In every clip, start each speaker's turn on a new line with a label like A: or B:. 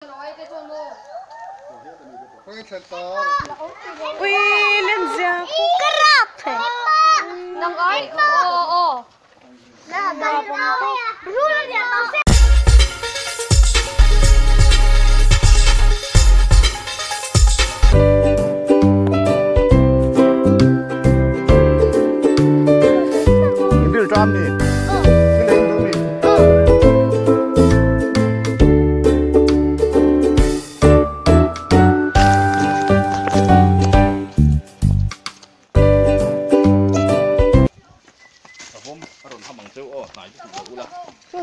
A: Ui, lên già cà rap. Nông ơi, ô. Là đây đâu? Rú lên nhà tao xem.
B: Cái drum đi.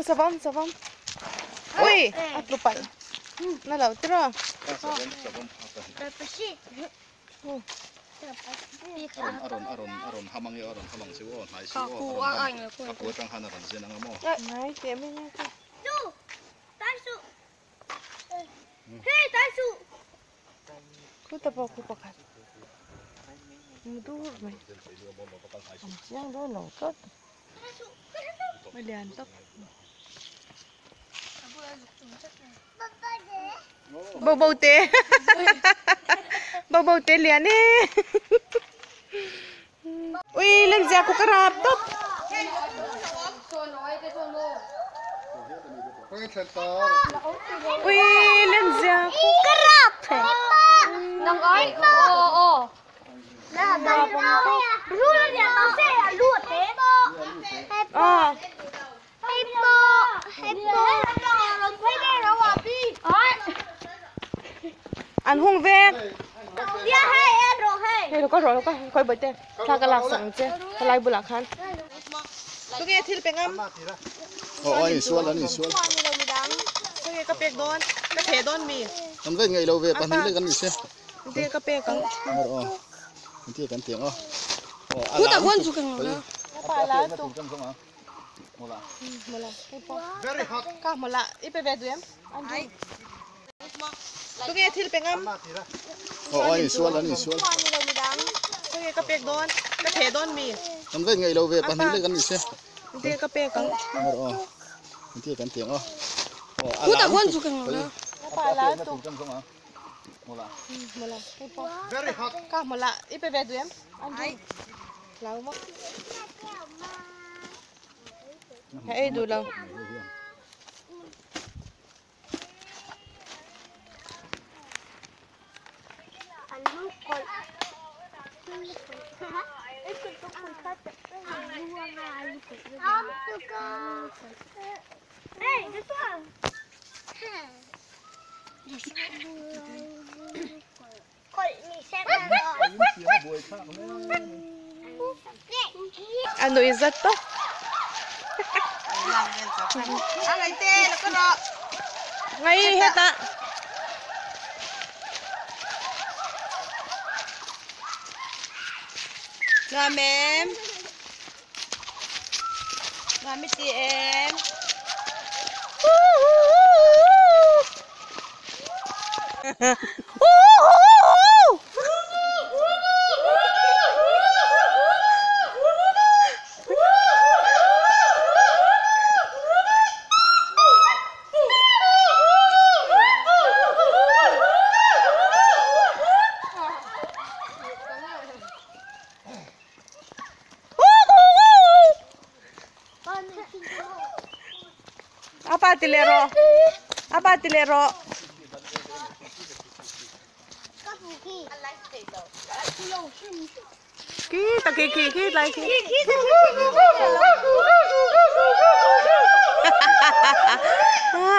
A: Sabam. Ui, aku lupa. Nah lah, terus.
B: Aron hamang siwo, nai siwo. Aku tang hana ran senang mo.
A: Nai, temanya.
C: Su, tasu. Hei, tasu.
A: Ku tak aku pakai. Mudur, mai. Yang dua nongkot. Meliantok. Bau teh. Bau teh lian ni. Ui, lên già aku kerap top. Ui, lên già aku kerap.
C: Nông ơi, ô. Là đây đâu? Rú lên nhà tao xem luộc thế bo.
A: Ăn hung ve.
C: Dia hai rồi hai.
A: Hey, lo có coi bơi tê. Thà cái lạc sẵn chứ. Cái lai bù lạc han. Tôi nghe thil pengam.
B: Ôi, suol.
A: Tôi nghe cái pek don, cái thề don mi.
B: Anh về ngày lâu về, bạn đi lên xem.
A: Tôi cái pek ang.
B: Anh tiếc cái tiếng
C: Cú ta quân chụp cái nào?
A: Apa lah tu?
B: Mola.
A: Very hot. Kah mola. Ipe ve tu em. Ai. Tôi nghe thil pengam.
B: Ôi, suol.
A: Tôi nghe cái pek don, cái thề don mi.
B: Anh về ngày lâu về, bạn đi lên xem.
A: Tôi cái pek ang.
B: Anh tiếc cái tiếng
C: Cú ta quân chụp cái nào?
A: Apa lah tu?
B: Mola.
A: Very hot. Kah mola. Ipe ve tu em. Ai. Lau mo. Hãy đủ lâu. Ano izat to?
C: Ang ite, lako na.
A: Ngay heta. Ngamem. Ngamit si em. Apa tilero? Ki lai ki.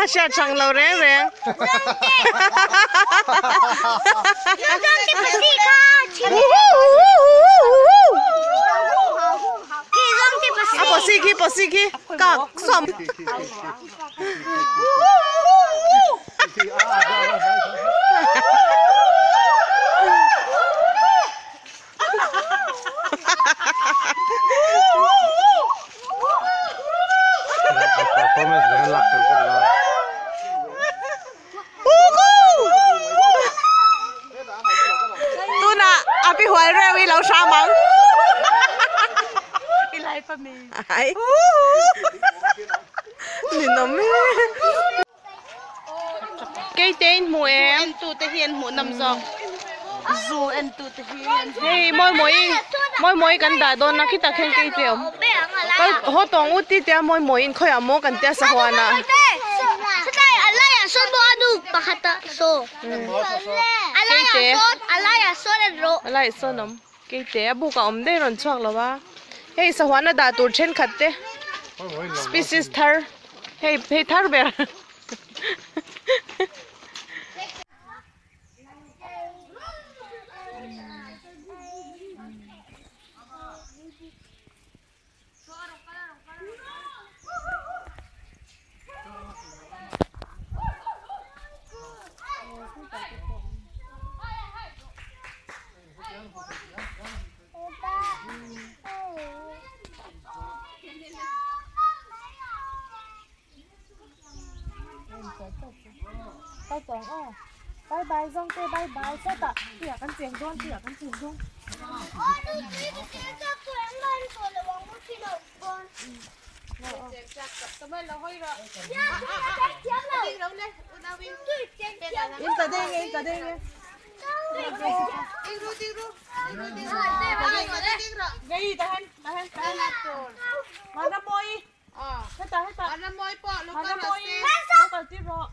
A: Xa chăng lâu reng. Posiki. Kak som.
B: Performance dengan lakon kan.
A: Tu na api huai rewi lau sa mang. Ilai pa mi. Ai. Ni no me.
D: cây tên mù em
E: en tu te hiền mu nam zong zu en tu te hiền
D: hey moi moi kan da don na kita khen cây teo cái ho tong u ti tia moi in khoi amo kan tia sa hwana
C: alaya son do adu pakata so alaya son ro
D: lại sao nấm cây té bu cả ôm đây rồi chuột là ba hey sao hoa nó đã tụt trên khát thế species thar hey thar bè bye bye bye dong tê bye bye sao ta tỉa căn tiền luôn yên ta đây nghe gây ta hen mana boy hết ta mana boy po lu kan lu kan tiếp rồi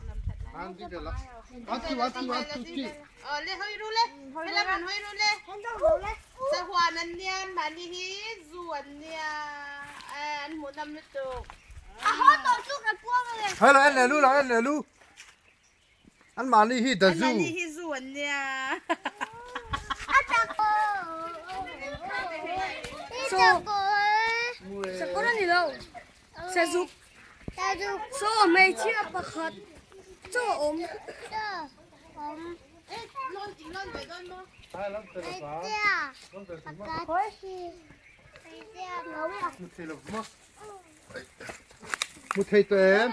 B: An đi được lắm. Ăn chi.
E: le hoi ru le le man hoi ru le sa hua nan nian ma ni hi zuan nia an mu nam lu tu
C: ho to su ka puang le
F: hay là anh lẻ lu anh mà đi hít
E: an ma
F: zu
E: ni hi zuan nia
C: sa ko ni lo sa zu so mai chia pa khat so om
F: hay lắm từ đó lắm từ đó một thầy lộc mất một thầy tụi em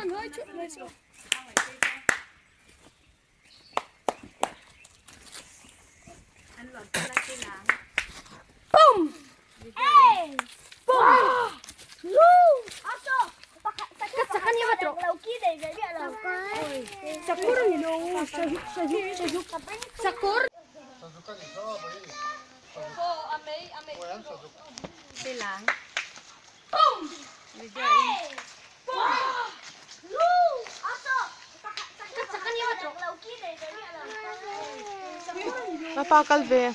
D: Papa calve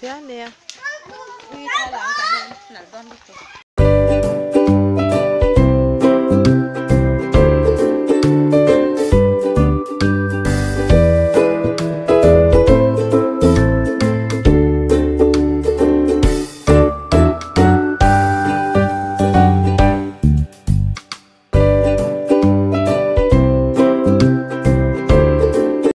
D: phía nè
E: Ui, tao lang ka hen, nal don dito.